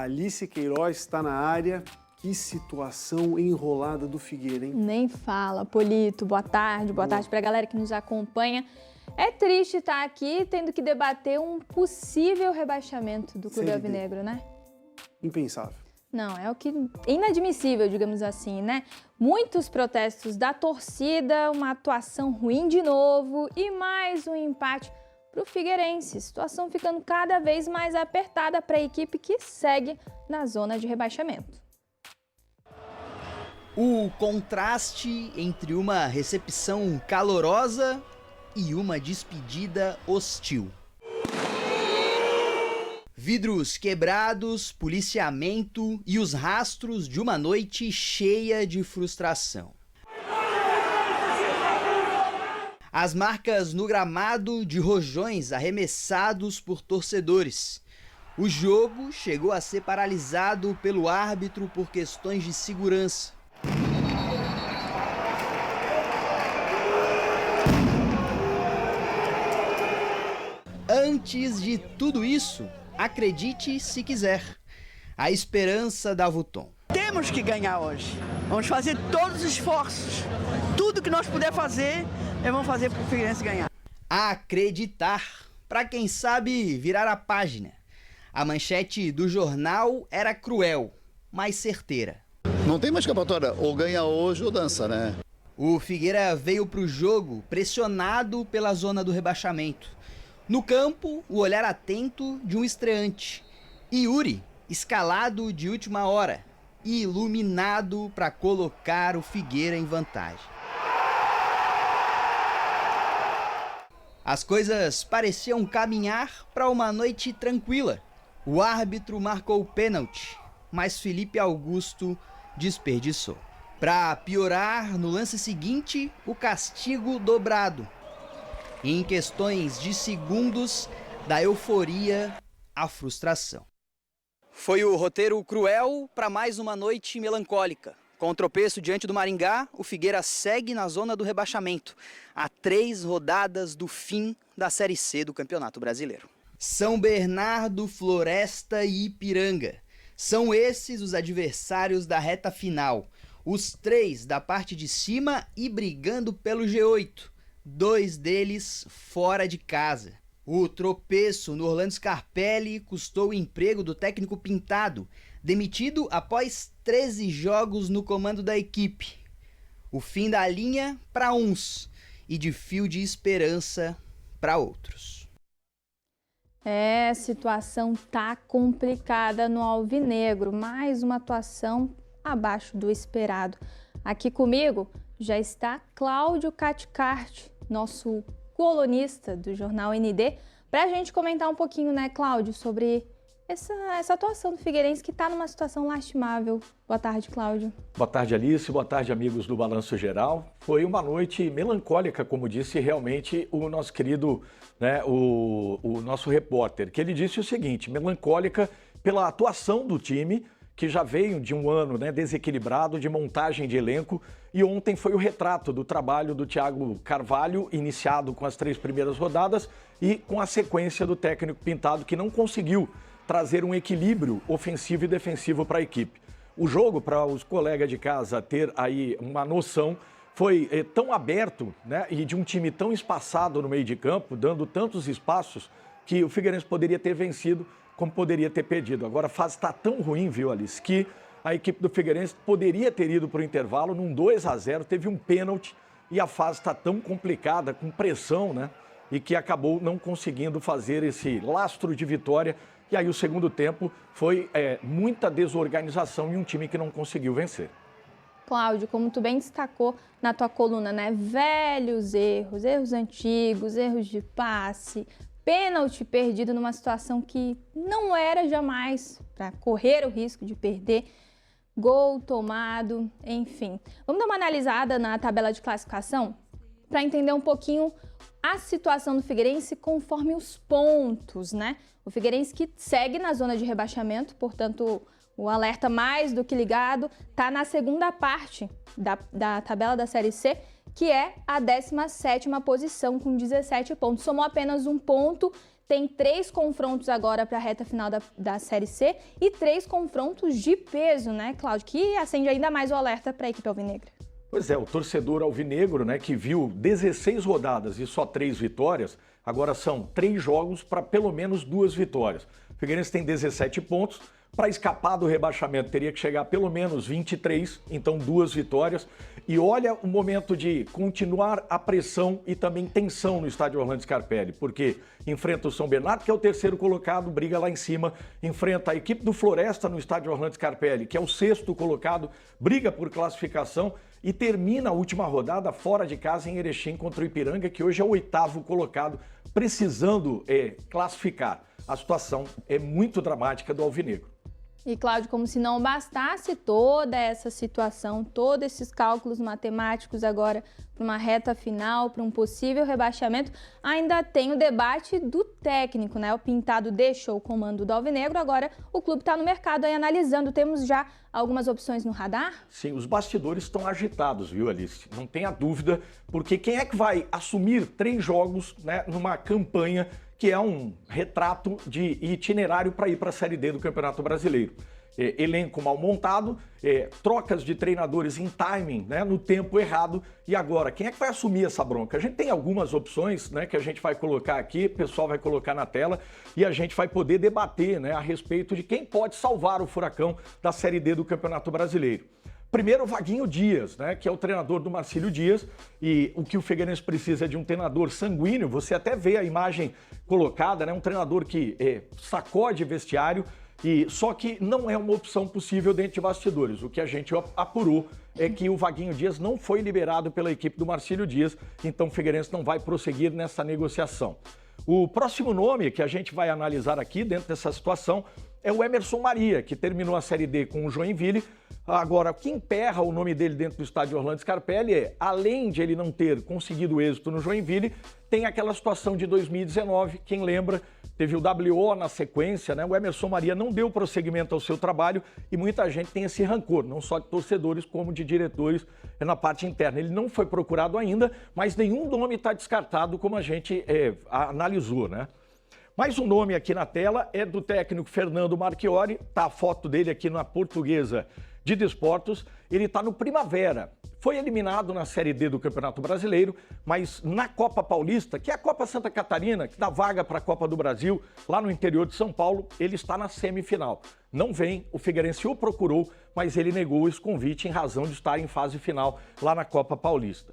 Alice Queiroz está na área. Que situação enrolada do Figueira, hein? Nem fala, Polito. Boa tarde para a galera que nos acompanha. É triste estar aqui tendo que debater um possível rebaixamento do Clube Alvinegro, né? Impensável. Não, é o que inadmissível, digamos assim, né? Muitos protestos da torcida, uma atuação ruim de novo e mais um empate para o Figueirense. Situação ficando cada vez mais apertada para a equipe que segue na zona de rebaixamento. O contraste entre uma recepção calorosa e uma despedida hostil. Vidros quebrados, policiamento e os rastros de uma noite cheia de frustração. As marcas no gramado de rojões arremessados por torcedores. O jogo chegou a ser paralisado pelo árbitro por questões de segurança. Antes de tudo isso, acredite se quiser, a esperança dava o tom. Temos que ganhar hoje. Vamos fazer todos os esforços. Tudo que nós puder fazer, vamos fazer para o Figueirense ganhar. Acreditar, para quem sabe virar a página. A manchete do jornal era cruel, mas certeira. Não tem mais escapatória, ou ganha hoje ou dança, né? O Figueira veio para o jogo pressionado pela zona do rebaixamento. No campo, o olhar atento de um estreante. Yuri, escalado de última hora e iluminado para colocar o Figueira em vantagem. As coisas pareciam caminhar para uma noite tranquila. O árbitro marcou o pênalti, mas Felipe Augusto desperdiçou. Para piorar, no lance seguinte, o castigo dobrado. Em questões de segundos, da euforia à frustração. Foi o roteiro cruel para mais uma noite melancólica. Com o tropeço diante do Maringá, o Figueira segue na zona do rebaixamento, a 3 rodadas do fim da Série C do Campeonato Brasileiro. São Bernardo, Floresta e Ipiranga. São esses os adversários da reta final. Os 3 da parte de cima e brigando pelo G8. 2 deles fora de casa. O tropeço no Orlando Scarpelli custou o emprego do técnico Pintado, demitido após 13 jogos no comando da equipe. O fim da linha para uns e de fio de esperança para outros. A situação tá complicada no Alvinegro, mais uma atuação abaixo do esperado. Aqui comigo já está Cláudio Caticarte, nosso colunista do jornal ND, para a gente comentar um pouquinho, né, Cláudio, sobre essa atuação do Figueirense que está numa situação lastimável. Boa tarde, Cláudio. Boa tarde, Alice. Boa tarde, amigos do Balanço Geral. Foi uma noite melancólica, como disse realmente o nosso querido, né, o nosso repórter, que ele disse o seguinte: melancólica pela atuação do time, que já veio de um ano, né, desequilibrado, de montagem de elenco, e ontem foi o retrato do trabalho do Thiago Carvalho, iniciado com as 3 primeiras rodadas e com a sequência do técnico Pintado, que não conseguiu trazer um equilíbrio ofensivo e defensivo para a equipe. O jogo, para os colegas de casa ter aí uma noção, foi tão aberto, né, e de um time tão espaçado no meio de campo, dando tantos espaços, que o Figueirense poderia ter vencido como poderia ter perdido. Agora a fase está tão ruim, viu, Alice, que a equipe do Figueirense poderia ter ido para o intervalo num 2-0, teve um pênalti e a fase está tão complicada, com pressão, né, e que acabou não conseguindo fazer esse lastro de vitória. E aí o segundo tempo foi muita desorganização e um time que não conseguiu vencer. Cláudio, como tu bem destacou na tua coluna, né, velhos erros antigos, erros de passe, pênalti perdido numa situação que não era jamais para correr o risco de perder, gol tomado, enfim. Vamos dar uma analisada na tabela de classificação para entender um pouquinho a situação do Figueirense conforme os pontos, né? O Figueirense que segue na zona de rebaixamento, portanto, o alerta mais do que ligado, está na segunda parte da tabela da Série C, que é a 17ª posição com 17 pontos. Somou apenas um ponto, tem 3 confrontos agora para a reta final da Série C e 3 confrontos de peso, né, Cláudio? Que acende ainda mais o alerta para a equipe alvinegra. Pois é, o torcedor alvinegro, né, que viu 16 rodadas e só 3 vitórias, agora são 3 jogos para pelo menos 2 vitórias. O Figueirense tem 17 pontos. Para escapar do rebaixamento, teria que chegar a pelo menos 23, então 2 vitórias. E olha o momento de continuar a pressão e também tensão no estádio Orlando Scarpelli, porque enfrenta o São Bernardo, que é o 3º colocado, briga lá em cima, enfrenta a equipe do Floresta no estádio Orlando Scarpelli, que é o 6º colocado, briga por classificação e termina a última rodada fora de casa em Erechim contra o Ipiranga, que hoje é o 8º colocado, precisando classificar. A situação é muito dramática do alvinegro. E, Cláudio, como se não bastasse toda essa situação, todos esses cálculos matemáticos agora para uma reta final, para um possível rebaixamento, ainda tem o debate do técnico, né? O Pintado deixou o comando do alvinegro, agora o clube está no mercado aí analisando. Temos já algumas opções no radar? Sim, os bastidores estão agitados, viu, Alice? Não tenha dúvida, porque quem é que vai assumir 3 jogos, né, numa campanha que é um retrato de itinerário para ir para a Série D do Campeonato Brasileiro? Elenco mal montado, trocas de treinadores em timing, né, no tempo errado. E agora, quem é que vai assumir essa bronca? A gente tem algumas opções, né, que a gente vai colocar aqui, o pessoal vai colocar na tela e a gente vai poder debater, né, a respeito de quem pode salvar o Furacão da Série D do Campeonato Brasileiro. Primeiro, o Vaguinho Dias, né, que é o treinador do Marcílio Dias, e o que o Figueirense precisa é de um treinador sanguíneo. Você até vê a imagem colocada, né, um treinador que sacode vestiário, e só que não é uma opção possível dentro de bastidores. O que a gente apurou é que o Vaguinho Dias não foi liberado pela equipe do Marcílio Dias, então o Figueirense não vai prosseguir nessa negociação. O próximo nome que a gente vai analisar aqui dentro dessa situação é o Emerson Maria, que terminou a Série D com o Joinville. Agora, o que emperra o nome dele dentro do estádio Orlando Scarpelli é, além de ele não ter conseguido êxito no Joinville, tem aquela situação de 2019, quem lembra, teve o WO na sequência, né? O Emerson Maria não deu prosseguimento ao seu trabalho e muita gente tem esse rancor, não só de torcedores como de diretores na parte interna. Ele não foi procurado ainda, mas nenhum nome está descartado como a gente analisou, né? Mais um nome aqui na tela é do técnico Fernando Marchiori, tá a foto dele aqui na Portuguesa de Desportos. Ele está no Primavera, foi eliminado na Série D do Campeonato Brasileiro, mas na Copa Paulista, que é a Copa Santa Catarina, que dá vaga para a Copa do Brasil, lá no interior de São Paulo, ele está na semifinal. Não vem, o Figueirense o procurou, mas ele negou esse convite em razão de estar em fase final lá na Copa Paulista.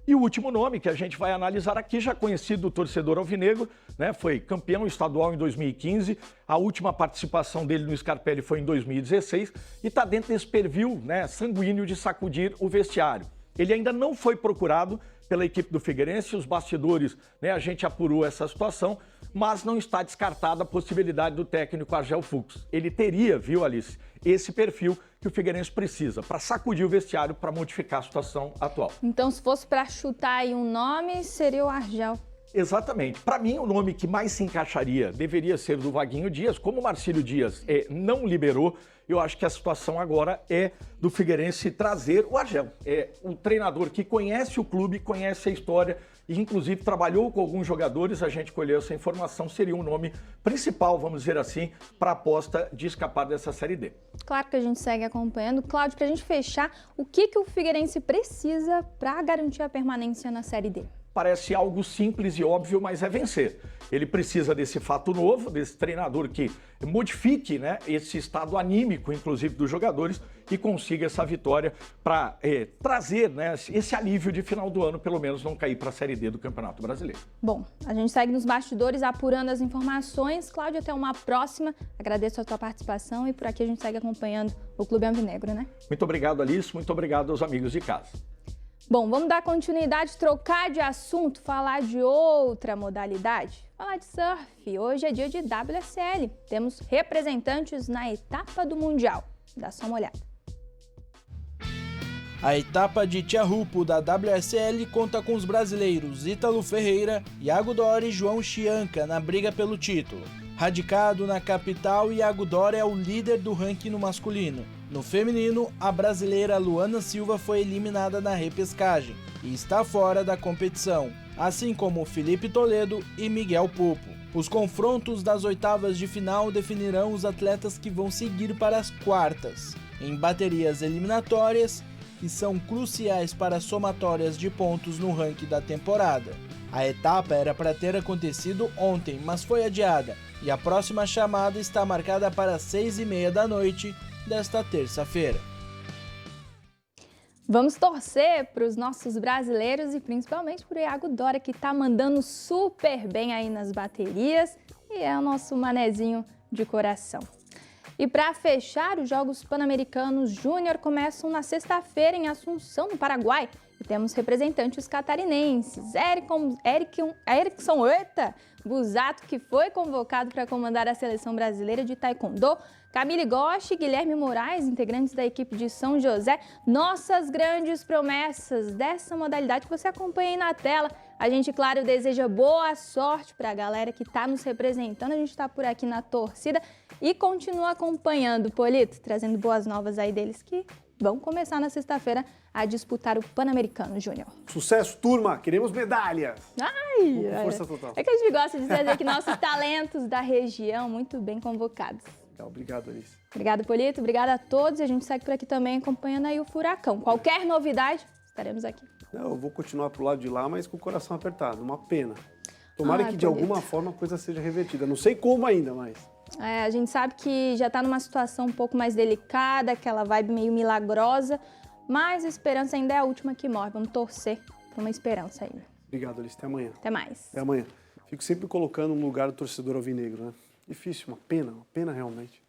E o último nome que a gente vai analisar aqui, já conhecido do torcedor alvinegro, né, foi campeão estadual em 2015, a última participação dele no Scarpelli foi em 2016 e está dentro desse perfil, né, sanguíneo de sacudir o vestiário. Ele ainda não foi procurado pela equipe do Figueirense, os bastidores, né, a gente apurou essa situação, mas não está descartada a possibilidade do técnico Argel Fux. Ele teria, viu, Alice, esse perfil que o Figueirense precisa para sacudir o vestiário, para modificar a situação atual. Então, se fosse para chutar aí um nome, seria o Argel. Exatamente. Para mim, o nome que mais se encaixaria deveria ser do Vaguinho Dias. Como o Marcílio Dias não liberou, eu acho que a situação agora é do Figueirense trazer o Argel. É um treinador que conhece o clube, conhece a história e, inclusive, trabalhou com alguns jogadores. A gente colheu essa informação, seria um nome principal, vamos dizer assim, para a aposta de escapar dessa Série D. Claro que a gente segue acompanhando. Cláudio, para a gente fechar, o que o Figueirense precisa para garantir a permanência na Série D? Parece algo simples e óbvio, mas é vencer. Ele precisa desse fato novo, desse treinador que modifique, né, esse estado anímico, inclusive, dos jogadores e consiga essa vitória para trazer, né, esse alívio de final do ano, pelo menos não cair para a Série D do Campeonato Brasileiro. Bom, a gente segue nos bastidores apurando as informações. Cláudio, até uma próxima. Agradeço a tua participação e por aqui a gente segue acompanhando o Clube Alvinegro, né? Muito obrigado, Alice. Muito obrigado aos amigos de casa. Bom, vamos dar continuidade, trocar de assunto, falar de outra modalidade. Falar de surf. Hoje é dia de WSL. Temos representantes na etapa do Mundial. Dá só uma olhada. A etapa de Tiahupo da WSL conta com os brasileiros Ítalo Ferreira, Iago Dora e João Chianca na briga pelo título. Radicado na capital, Iago Dora é o líder do ranking no masculino. No feminino, a brasileira Luana Silva foi eliminada na repescagem e está fora da competição, assim como Felipe Toledo e Miguel Pupo. Os confrontos das oitavas de final definirão os atletas que vão seguir para as quartas, em baterias eliminatórias, que são cruciais para as somatórias de pontos no ranking da temporada. A etapa era para ter acontecido ontem, mas foi adiada, e a próxima chamada está marcada para as 6h30 da noite desta terça-feira. Vamos torcer para os nossos brasileiros e principalmente para o Iago Dória, que está mandando super bem aí nas baterias e é o nosso manezinho de coração. E para fechar, os Jogos Pan-Americanos Júnior começam na sexta-feira em Assunção, no Paraguai. E temos representantes catarinenses, Erickson Busato, que foi convocado para comandar a seleção brasileira de taekwondo, Camille Gosch e Guilherme Moraes, integrantes da equipe de São José, nossas grandes promessas dessa modalidade que você acompanha aí na tela. A gente, claro, deseja boa sorte para a galera que está nos representando, a gente está por aqui na torcida e continua acompanhando, Polito, trazendo boas novas aí deles que vão começar na sexta-feira a disputar o Pan-Americano Júnior. Sucesso, turma! Queremos medalhas! Ai, Força total. É que a gente gosta de trazer aqui nossos talentos da região muito bem convocados. Obrigado, Alice. Obrigado, Polito. Obrigada a todos. E a gente segue por aqui também acompanhando aí o Furacão. Qualquer novidade, estaremos aqui. Não, eu vou continuar pro lado de lá, mas com o coração apertado. Uma pena. Tomara que de alguma forma a coisa seja revertida. Não sei como ainda, mas... A gente sabe que já está numa situação um pouco mais delicada, aquela vibe meio milagrosa, mas a esperança ainda é a última que morre. Vamos torcer por uma esperança ainda. Obrigado, Alice. Até amanhã. Até mais. Até amanhã. Fico sempre colocando no lugar do torcedor alvinegro, né? Difícil, uma pena realmente.